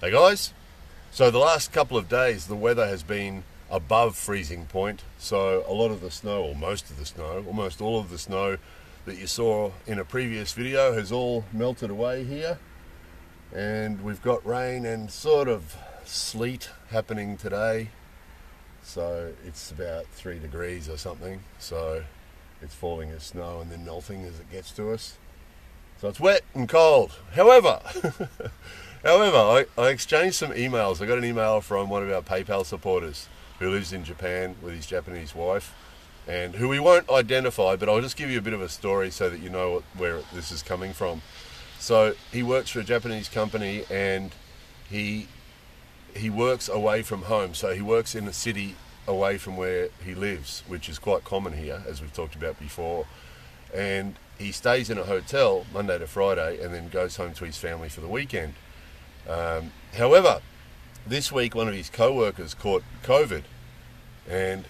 Hey guys, so the last couple of days the weather has been above freezing point, so a lot of the snow, or most of the snow, almost all of the snow that you saw in a previous video has all melted away here, and we've got rain and sort of sleet happening today. So it's about 3 degrees or something, so it's falling as snow and then melting as it gets to us. So it's wet and cold. However, I exchanged some emails. I got an email from one of our PayPal supporters who lives in Japan with his Japanese wife, and who we won't identify, but I'll just give you a bit of a story so that you know where this is coming from. So he works for a Japanese company, and he works away from home. So he works in a city away from where he lives, which is quite common here, as we've talked about before. And he stays in a hotel Monday to Friday and then goes home to his family for the weekend. However, this week one of his co-workers caught COVID, and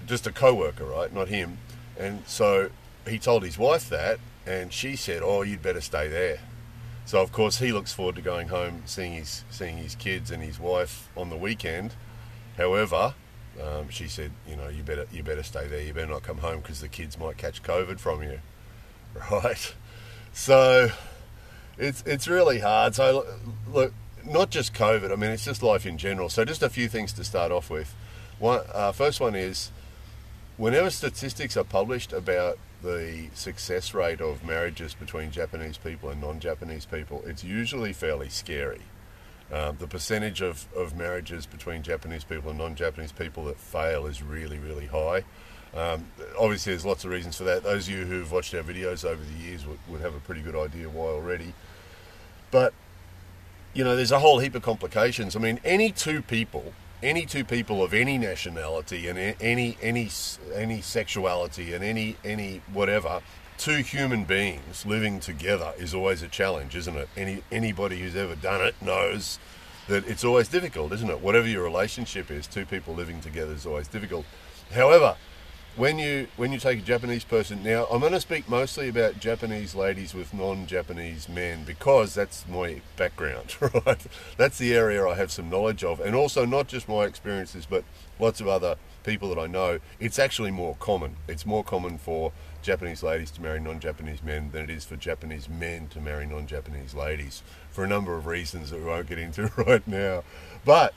just a co-worker, right, not him. And so he told his wife that, and she said, "Oh, you'd better stay there." So of course he looks forward to going home, seeing his kids and his wife on the weekend. However, she said, you better stay there. You better not come home because the kids might catch COVID from you, right? So it's really hard. So look, not just COVID. I mean, it's just life in general. So just a few things to start off with. First one is, whenever statistics are published about the success rate of marriages between Japanese people and non-Japanese people, it's usually fairly scary. The percentage of marriages between Japanese people and non-Japanese people that fail is really, really high. Obviously, there's lots of reasons for that. Those of you who've watched our videos over the years would have a pretty good idea why already. But, there's a whole heap of complications. I mean, any two people of any nationality and any sexuality and any whatever, two human beings living together is always a challenge, isn't it? Anybody who's ever done it knows that it's always difficult, isn't it? Whatever your relationship is, two people living together is always difficult. However, when you take a Japanese person, now I'm going to speak mostly about Japanese ladies with non-Japanese men because that's my background, right? That's the area I have some knowledge of, and also not just my experiences, but lots of other people that I know. It's actually more common. It's more common for Japanese ladies to marry non-Japanese men than it is for Japanese men to marry non-Japanese ladies, for a number of reasons that we won't get into right now. But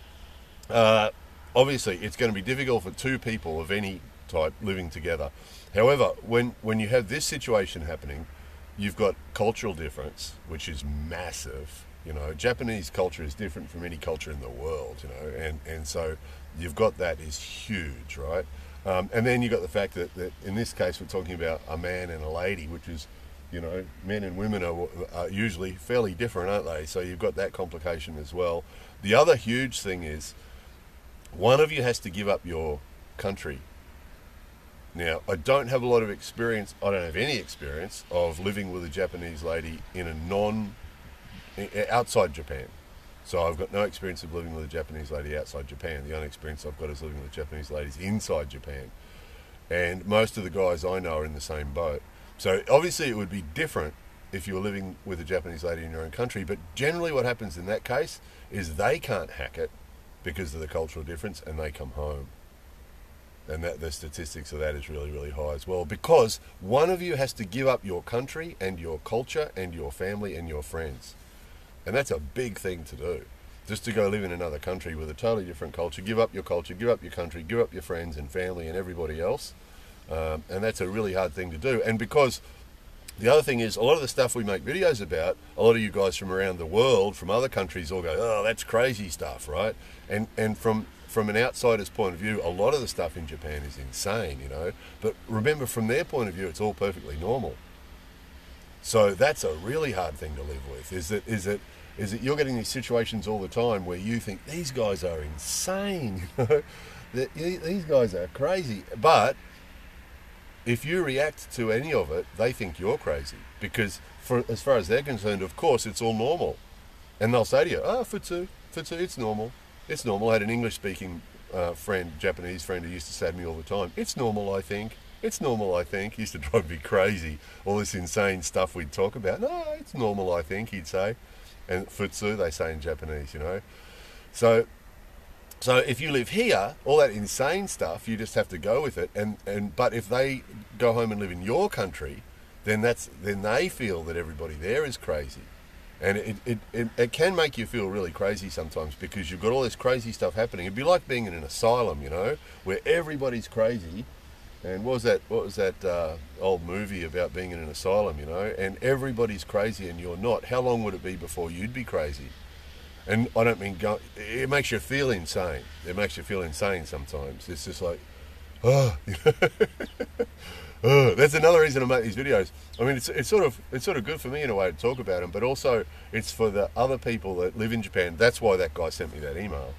obviously, it's going to be difficult for two people of any type living together. However, when you have this situation happening, you've got cultural difference, which is massive. Japanese culture is different from any culture in the world, and so you've got that is huge, right? And then you've got the fact that in this case we're talking about a man and a lady, which is, men and women are usually fairly different, aren't they? So you've got that complication as well. The other huge thing is, one of you has to give up your country. Now, I don't have a lot of experience, I don't have any experience of living with a Japanese lady outside Japan. So I've got no experience of living with a Japanese lady outside Japan. The only experience I've got is living with Japanese ladies inside Japan. And most of the guys I know are in the same boat. So obviously it would be different if you were living with a Japanese lady in your own country, but generally what happens in that case is they can't hack it because of the cultural difference, and they come home. And the statistics of that is really, really high as well, because one of you has to give up your country and your culture and your family and your friends. And that's a big thing to do. Just to go live in another country with a totally different culture, give up your culture, give up your country, give up your friends and family and everybody else. And that's a really hard thing to do. And because the other thing is, a lot of the stuff we make videos about, a lot of you guys from around the world, from other countries, all go, "Oh, that's crazy stuff," right? And from an outsider's point of view, a lot of the stuff in Japan is insane, But remember, from their point of view, it's all perfectly normal. So that's a really hard thing to live with, is that you're getting these situations all the time where you think, these guys are insane, these guys are crazy. But if you react to any of it, they think you're crazy, because as far as they're concerned, of course, it's all normal. And they'll say to you, "Oh, futsu, it's normal. It's normal." I had an English-speaking Japanese friend who used to say to me all the time, "It's normal, I think. It's normal, I think." He used to drive me crazy. All this insane stuff we'd talk about. "No, it's normal, I think," he'd say. and futsu they say in Japanese, you know. So if you live here, all that insane stuff, you just have to go with it. But if they go home and live in your country, then they feel that everybody there is crazy. And it can make you feel really crazy sometimes because you've got all this crazy stuff happening. It'd be like being in an asylum, you know, where everybody's crazy. And what was that old movie about being in an asylum, you know, and everybody's crazy and you're not? How long would it be before you'd be crazy? And I don't mean it makes you feel insane. It makes you feel insane sometimes. It's just like, oh, you know? That's another reason I make these videos. I mean, it's sort of good for me in a way to talk about them, but also it's for the other people that live in Japan. That's why that guy sent me that email,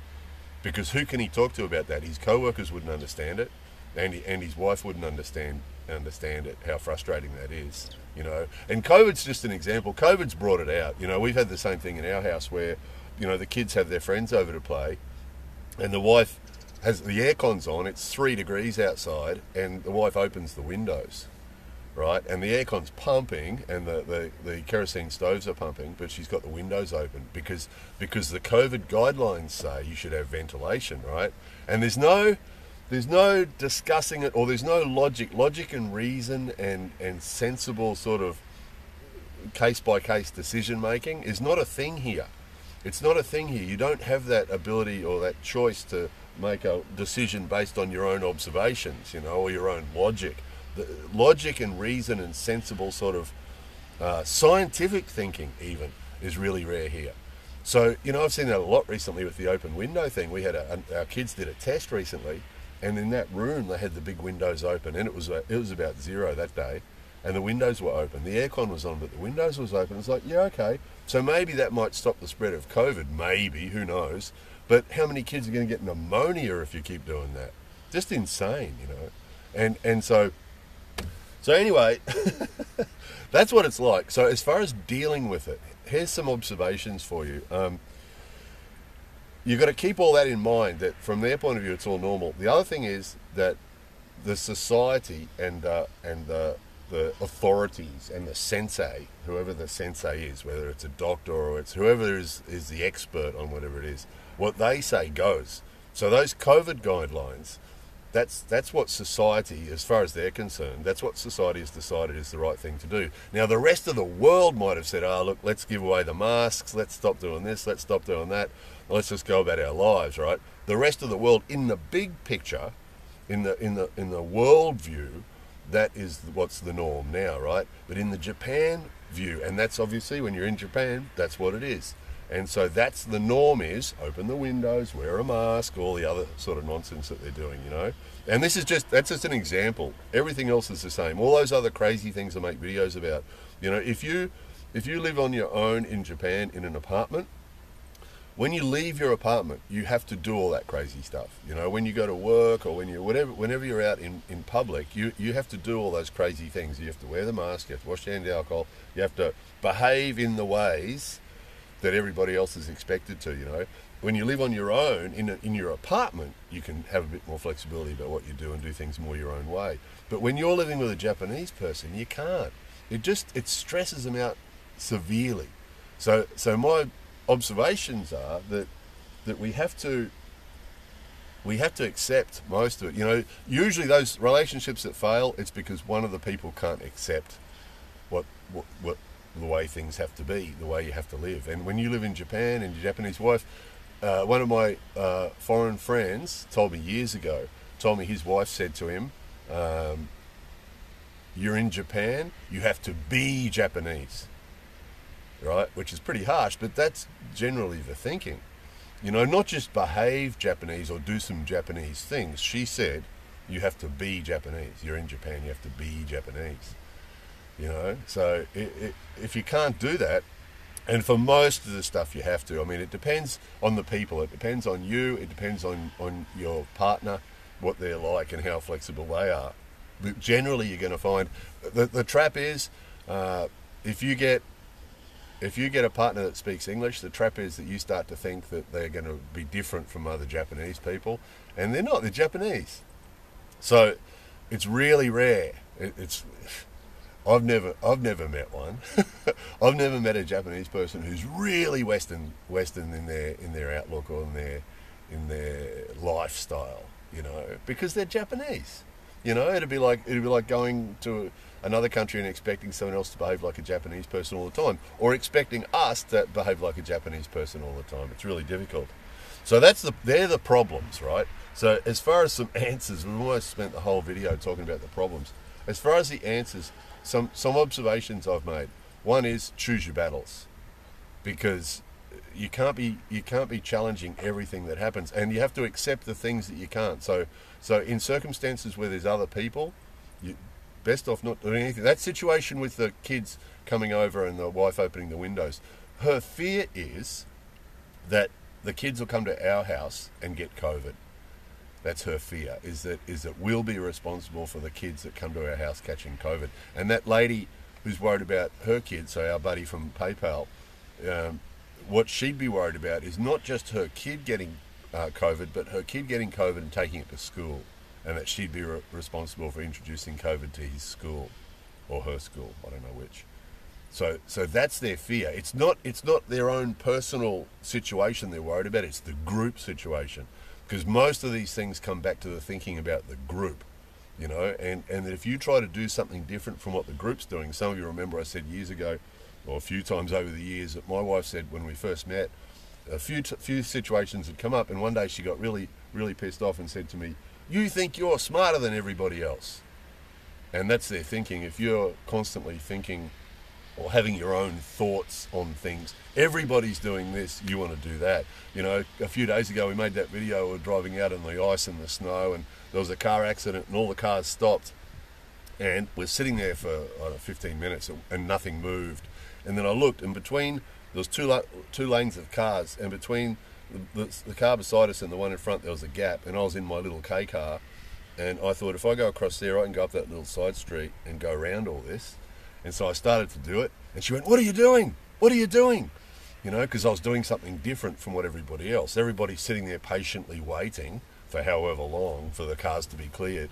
because who can he talk to about that? His co-workers wouldn't understand it, and his wife wouldn't understand it. How frustrating that is, you know. And COVID's just an example. COVID's brought it out. You know, we've had the same thing in our house where, you know, the kids have their friends over to play, and the wife has the aircon's on. It's 3 degrees outside, and the wife opens the windows, right? And the aircon's pumping, and the kerosene stoves are pumping, but she's got the windows open because the COVID guidelines say you should have ventilation, right? And there's no discussing it, or there's no logic and reason and sensible sort of case by case decision making is not a thing here. It's not a thing here. You don't have that ability or that choice to make a decision based on your own observations, you know, or your own logic. The logic and reason and sensible sort of scientific thinking even is really rare here. So, you know, I've seen that a lot recently with the open window thing. We had our kids did a test recently, and in that room they had the big windows open, and it was about 0 that day, and the windows were open. The aircon was on, but the windows was open. It's like, yeah, okay. So maybe that might stop the spread of COVID, maybe, who knows. But how many kids are going to get pneumonia if you keep doing that? Just insane, you know. And so anyway, that's what it's like. So as far as dealing with it, here's some observations for you. You've got to keep all that in mind, that from their point of view, it's all normal. The other thing is that the society and the authorities and the sensei, whoever the sensei is, whether it's a doctor or it's whoever is the expert on whatever it is, what they say goes. So those COVID guidelines, that's what society, as far as they're concerned, that's what society has decided is the right thing to do. Now, the rest of the world might have said, oh, look, let's give away the masks, let's stop doing this, let's stop doing that, let's just go about our lives, right? The rest of the world, in the big picture, in the world view, that is what's the norm now, right? But in the Japan view, and that's obviously when you're in Japan, that's what it is. And so that's the norm, is open the windows, wear a mask, all the other sort of nonsense that they're doing, you know. And that's just an example. Everything else is the same. All those other crazy things I make videos about. You know, if you live on your own in Japan in an apartment, when you leave your apartment, you have to do all that crazy stuff. You know, when you go to work or whenever you're out in public, you have to do all those crazy things. You have to wear the mask, you have to wash your hands with alcohol, you have to behave in the ways that everybody else is expected to, you know. When you live on your own in your apartment, you can have a bit more flexibility about what you do and do things more your own way. But when you're living with a Japanese person, you can't. It stresses them out severely. So my observations are that we have to accept most of it. You know, usually those relationships that fail, it's because one of the people can't accept what the way things have to be, the way you have to live. And when you live in Japan and your Japanese wife, one of my foreign friends told me years ago, his wife said to him, you're in Japan, you have to be Japanese, right? Which is pretty harsh, but that's generally the thinking. You know, not just behave Japanese or do some Japanese things. She said, you have to be Japanese. You're in Japan, you have to be Japanese. You know, so if you can't do that, and for most of the stuff you have to, I mean, it depends on the people, it depends on you, it depends on your partner, what they're like and how flexible they are. But generally you're going to find, the trap is, if you get a partner that speaks English, the trap is that you start to think that they're going to be different from other Japanese people, and they're not, they're Japanese. So it's really rare. I've never met one. I've never met a Japanese person who's really Western in their outlook or in their lifestyle. You know, because they're Japanese. You know, it'd be like going to another country and expecting someone else to behave like a Japanese person all the time, or expecting us to behave like a Japanese person all the time. It's really difficult. So they're the problems, right? So as far as some answers, we've almost spent the whole video talking about the problems. As far as the answers, some observations I've made. One is choose your battles, because you can't be challenging everything that happens, and you have to accept the things that you can't. So in circumstances where there's other people, you best off not doing anything. That situation with the kids coming over and the wife opening the windows, her fear is that the kids will come to our house and get COVID. That's her fear, is that we'll be responsible for the kids that come to our house catching COVID. And that lady who's worried about her kids, so our buddy from PayPal, what she'd be worried about is not just her kid getting COVID, but her kid getting COVID and taking it to school, and that she'd be responsible for introducing COVID to his school or her school. I don't know which. So that's their fear. It's not their own personal situation they're worried about. It's the group situation, because most of these things come back to the thinking about the group, you know, and that if you try to do something different from what the group's doing. Some of you remember I said years ago, or a few times over the years, that my wife said when we first met, a few situations had come up, and one day she got really, really pissed off and said to me, "You think you're smarter than everybody else." And that's their thinking. If you're constantly thinking or having your own thoughts on things, everybody's doing this, you want to do that. You know, a few days ago we made that video, we were driving out in the ice and the snow, and there was a car accident and all the cars stopped, and we're sitting there for 15 minutes and nothing moved. And then I looked, and between, there was two lanes of cars, and between the car beside us and the one in front there was a gap, and I was in my little K car, and I thought, if I go across there I can go up that little side street and go around all this. And so I started to do it, and she went, "What are you doing? What are you doing?" You know, because I was doing something different from what everybody else. Everybody's sitting there patiently waiting for however long for the cars to be cleared,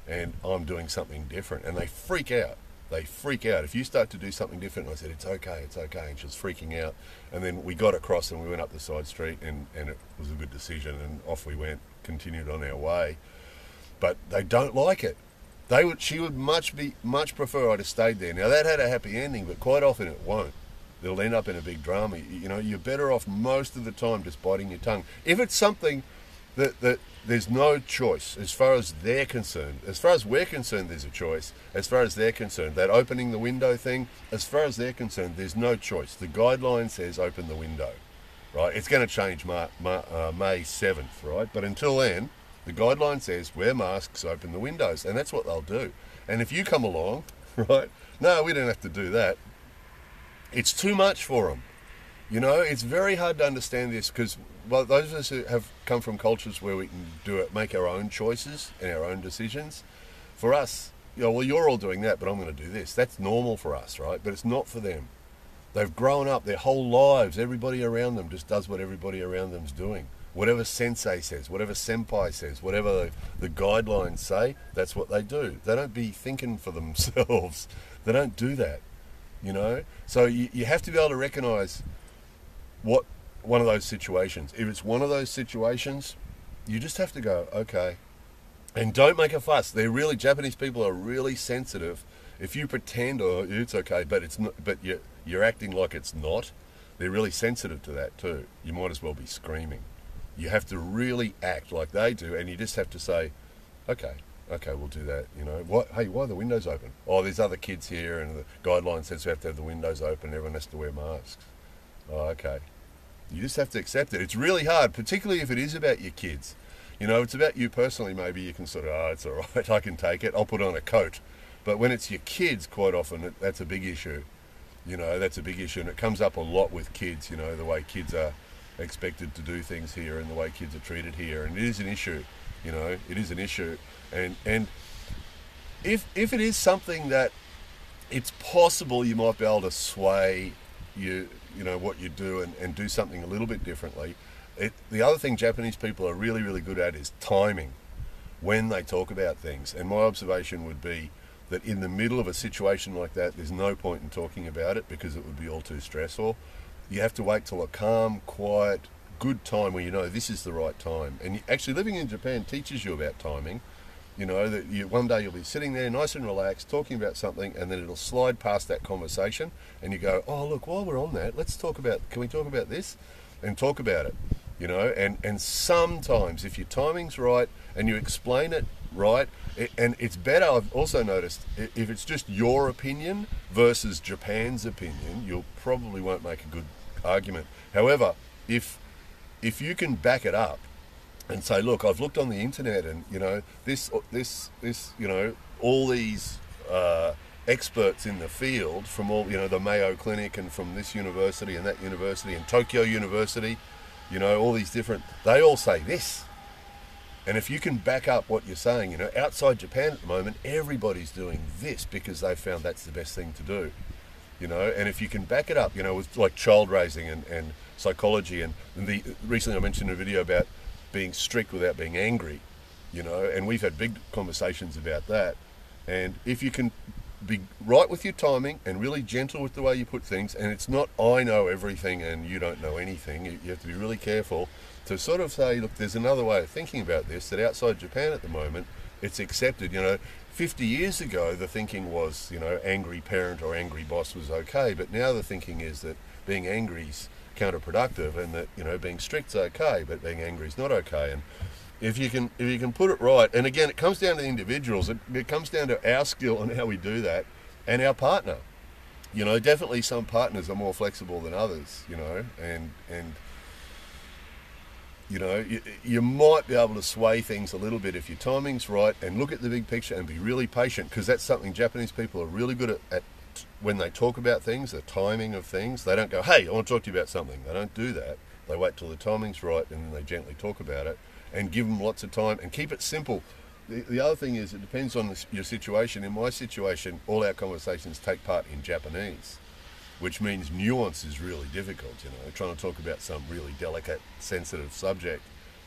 and I'm doing something different, and they freak out. They freak out. If you start to do something different, I said, it's okay, and she was freaking out. And then we got across and we went up the side street, and it was a good decision, and off we went, continued on our way. But they don't like it. She would much prefer I'd have stayed there. Now that had a happy ending, but quite often it won't. They'll end up in a big drama. You know, you're better off most of the time just biting your tongue. If it's something that there's no choice as far as they're concerned. As far as we're concerned, there's a choice. As far as they're concerned, that opening the window thing, as far as they're concerned, there's no choice. The guideline says open the window, right? It's going to change May 7th, right? But until then, the guideline says wear masks, open the windows, and that's what they'll do. And if you come along, right, no, we don't have to do that. It's too much for them. You know, it's very hard to understand this, because those of us who have come from cultures where we can make our own choices and our own decisions, for us, you know, well, you're all doing that, but I'm going to do this. That's normal for us, right? But it's not for them. They've grown up their whole lives. Everybody around them just does what everybody around them's doing. Whatever sensei says, whatever senpai says, whatever the guidelines say, that's what they do. They don't be thinking for themselves. They don't do that, you know? So you have to be able to recognize what one of those situations. If it's one of those situations, you just have to go, okay. And don't make a fuss. Japanese people are really sensitive. If you pretend, oh, it's okay, but it's not, but you're acting like it's not, they're really sensitive to that too. You might as well be screaming. You have to really act like they do, and you just have to say, okay, we'll do that. You know, why are the windows open? Oh, there's other kids here, and the guideline says we have to have the windows open, everyone has to wear masks. Oh, okay. You just have to accept it. It's really hard, particularly if it is about your kids. You know, if it's about you personally, maybe you can sort of, oh, it's all right, I can take it, I'll put on a coat. But when it's your kids, quite often, that's a big issue. You know, that's a big issue, and it comes up a lot with kids, you know, the way kids are expected to do things here and the way kids are treated here, and it is an issue. You know, it is an issue. And if it is something that it's possible you might be able to sway you know what you do and do something a little bit differently. The other thing Japanese people are really, really good at is timing when they talk about things. And my observation would be that in the middle of a situation like that, there's no point in talking about it because it would be all too stressful. You have to wait till a calm, quiet, good time where you know this is the right time. And actually living in Japan teaches you about timing. You know, that one day you'll be sitting there nice and relaxed, talking about something, and then it'll slide past that conversation, and you go, oh, look, while we're on that, can we talk about this? And talk about it, you know, and sometimes if your timing's right and you explain it right, and it's better, I've also noticed, if it's just your opinion versus Japan's opinion, you probably won't make a good argument. However, if you can back it up, and say, look, I've looked on the internet, and you know this, you know, all these experts in the field from all, you know, the Mayo Clinic and from this university and that university and Tokyo University, you know, all these different, they all say this. And if you can back up what you're saying, you know, outside Japan at the moment, everybody's doing this because they found that's the best thing to do, you know. And if you can back it up, you know, with like child raising and psychology, and recently I mentioned in a video about being strict without being angry, you know, and we've had big conversations about that. And if you can be right with your timing and really gentle with the way you put things, and it's not I know everything and you don't know anything, you have to be really careful to sort of say, look, there's another way of thinking about this, that outside Japan at the moment it's accepted. You know, 50 years ago the thinking was, you know, angry parent or angry boss was okay, but now the thinking is that being angry is counterproductive, and that, you know, being strict's okay but being angry is not okay. And if you can put it right, and again it comes down to the individuals, it comes down to our skill and how we do that, and our partner. You know, definitely some partners are more flexible than others, you know, and you know, you might be able to sway things a little bit if your timing's right, and look at the big picture and be really patient, because that's something Japanese people are really good at when they talk about things, the timing of things. They don't go, hey, I want to talk to you about something. They don't do that. They wait till the timing's right, and then they gently talk about it, and give them lots of time and keep it simple. The other thing is, it depends on your situation. In my situation, all our conversations take part in Japanese, which means nuance is really difficult, you know, trying to talk about some really delicate, sensitive subject,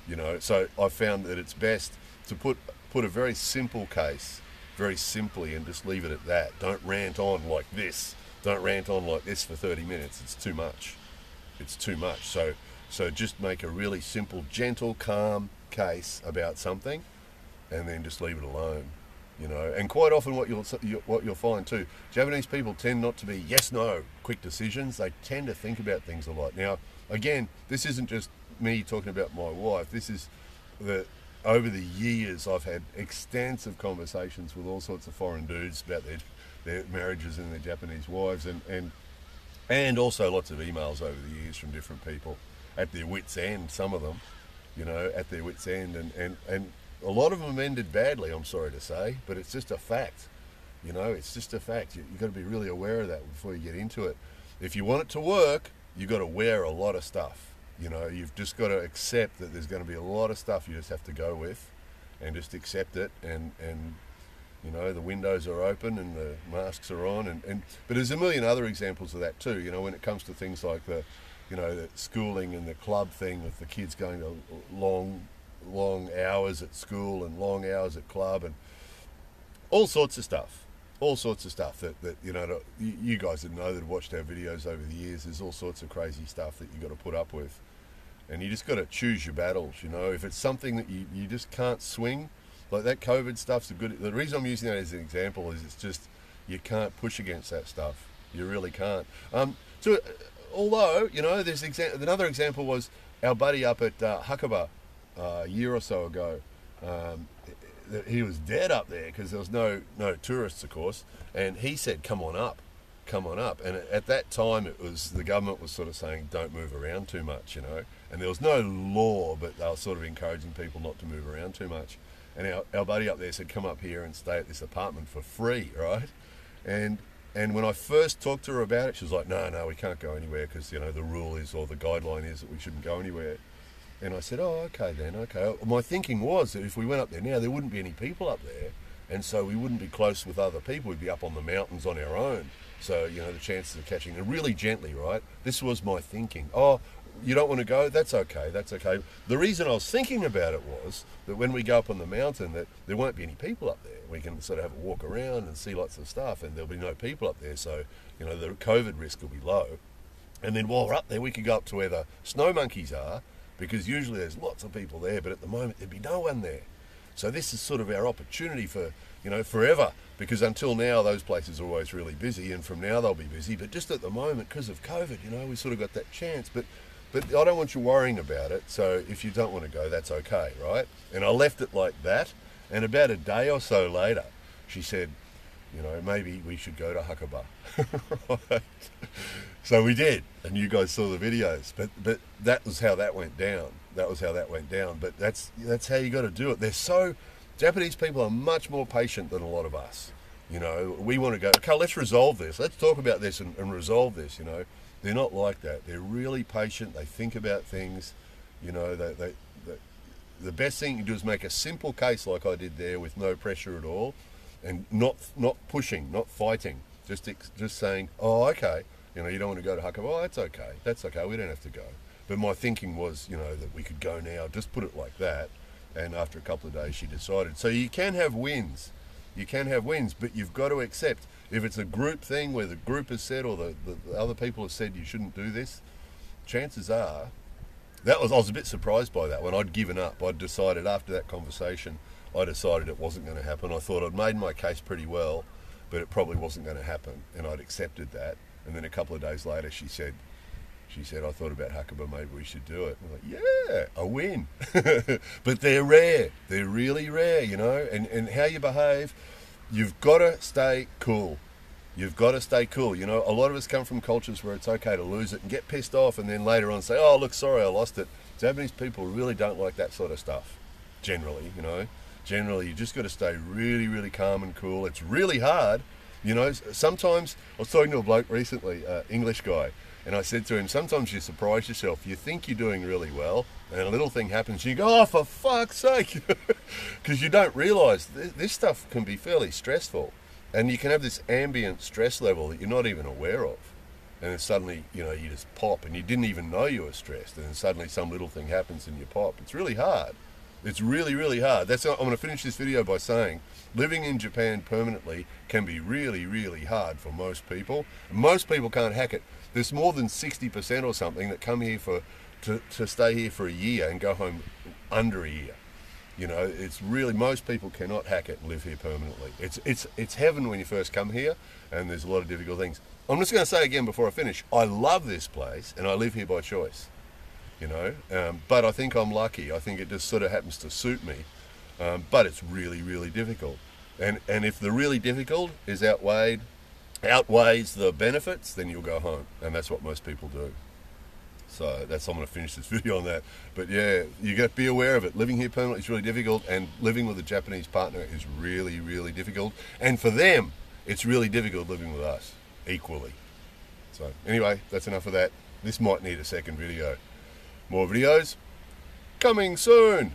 you know. So I found that it's best to put a very simple case very simply and just leave it at that. Don't rant on like this. Don't rant on like this for 30 minutes. It's too much. It's too much. So just make a really simple, gentle, calm case about something, and then just leave it alone, you know. And quite often what you'll find too, Japanese people tend not to be yes, no, quick decisions. They tend to think about things a lot. Now, again, this isn't just me talking about my wife. This is over the years, I've had extensive conversations with all sorts of foreign dudes about their marriages and their Japanese wives, and also lots of emails over the years from different people at their wits' end, some of them, you know, at their wits' end, and a lot of them ended badly, I'm sorry to say, but it's just a fact, you know, it's just a fact. You've got to be really aware of that before you get into it. If you want it to work, you've got to wear a lot of stuff. You know, you've just got to accept that there's going to be a lot of stuff you just have to go with, and just accept it, and you know, the windows are open and the masks are on, but there's a million other examples of that too, you know, when it comes to things like the schooling and the club thing, with the kids going to long hours at school and long hours at club, and all sorts of stuff that you know, you guys that know that have watched our videos over the years, there's all sorts of crazy stuff that you got to put up with, and you just got to choose your battles, you know. If it's something that you just can't swing, like that COVID stuff's the reason I'm using that as an example is it's just, you can't push against that stuff, you really can't. Although, you know, there's another example was our buddy up at Hakuba a year or so ago. He was dead up there because there was no tourists, of course, and he said, come on up, and at that time it was, the government was sort of saying don't move around too much, you know, and there was no law, but they were sort of encouraging people not to move around too much, and our buddy up there said, come up here and stay at this apartment for free, right? And when I first talked to her about it, she was like, no, we can't go anywhere because, you know, the rule is, or the guideline is, that we shouldn't go anywhere. And I said, oh, okay then, okay. My thinking was that if we went up there now, there wouldn't be any people up there, and so we wouldn't be close with other people. We'd be up on the mountains on our own. So, you know, the chances of catching, and really gently, right? This was my thinking. Oh, you don't want to go, that's okay, that's okay. The reason I was thinking about it was that when we go up on the mountain, that there won't be any people up there. We can sort of have a walk around and see lots of stuff, and there'll be no people up there, so, you know, the COVID risk will be low. And then while we're up there, we could go up to where the snow monkeys are, because usually there's lots of people there, but at the moment there'd be no one there. So this is sort of our opportunity for, you know, forever, because until now those places are always really busy, and from now they'll be busy. But just at the moment, because of COVID, you know, we sort of got that chance. But I don't want you worrying about it. So if you don't want to go, that's okay, right? And I left it like that. And about a day or so later, she said, you know, maybe we should go to Hakuba. Right? So we did, and you guys saw the videos. But that was how that went down. That was how that went down. But that's how you got to do it. Japanese people are much more patient than a lot of us. You know, we want to go, okay, let's resolve this. Let's talk about this and resolve this, you know. They're not like that. They're really patient. They think about things. You know, the best thing you do is make a simple case like I did there with no pressure at all, and not pushing, not fighting. Just saying, oh, okay, you know, you don't want to go to Hakuba. Oh, that's okay. That's okay. We don't have to go. But my thinking was, you know, that we could go now. Just put it like that. And after a couple of days, she decided. So you can have wins. You can have wins, but you've got to accept. If it's a group thing where the group has said, or the other people have said you shouldn't do this, chances are, I was a bit surprised by that when I'd given up. I'd decided after that conversation, I decided it wasn't going to happen. I thought I'd made my case pretty well, but it probably wasn't going to happen, and I'd accepted that. And then a couple of days later, she said, I thought about Hakuba, maybe we should do it. I'm like, yeah, a win. But they're rare. They're really rare, you know. And how you behave, you've got to stay cool. You've got to stay cool. You know, a lot of us come from cultures where it's okay to lose it and get pissed off, and then later on say, oh, look, sorry, I lost it. Japanese people really don't like that sort of stuff, generally, you know. Generally, you just got to stay really, really calm and cool. It's really hard. You know, sometimes, I was talking to a bloke recently, English guy, and I said to him, sometimes you surprise yourself. You think you're doing really well, and a little thing happens, and you go, oh, for fuck's sake. Because you don't realise this stuff can be fairly stressful. And you can have this ambient stress level that you're not even aware of. And then suddenly, you know, you just pop, and you didn't even know you were stressed. And then suddenly some little thing happens and you pop. It's really hard. It's really, really hard. I'm going to finish this video by saying, living in Japan permanently can be really, really hard for most people. Most people can't hack it. There's more than 60% or something that come here to stay here for a year and go home under a year. You know, it's really, most people cannot hack it and live here permanently. It's heaven when you first come here, and there's a lot of difficult things. I'm just going to say again before I finish, I love this place, and I live here by choice. You know, but I think I'm lucky. I think it just sort of happens to suit me. But it's really, really difficult. And if the really difficult is outweighs the benefits, then you'll go home. And that's what most people do. So I'm going to finish this video on that. But yeah, you got to be aware of it. Living here permanently is really difficult, and living with a Japanese partner is really, really difficult. And for them, it's really difficult living with us, equally. So anyway, that's enough of that. This might need a second video. More videos coming soon.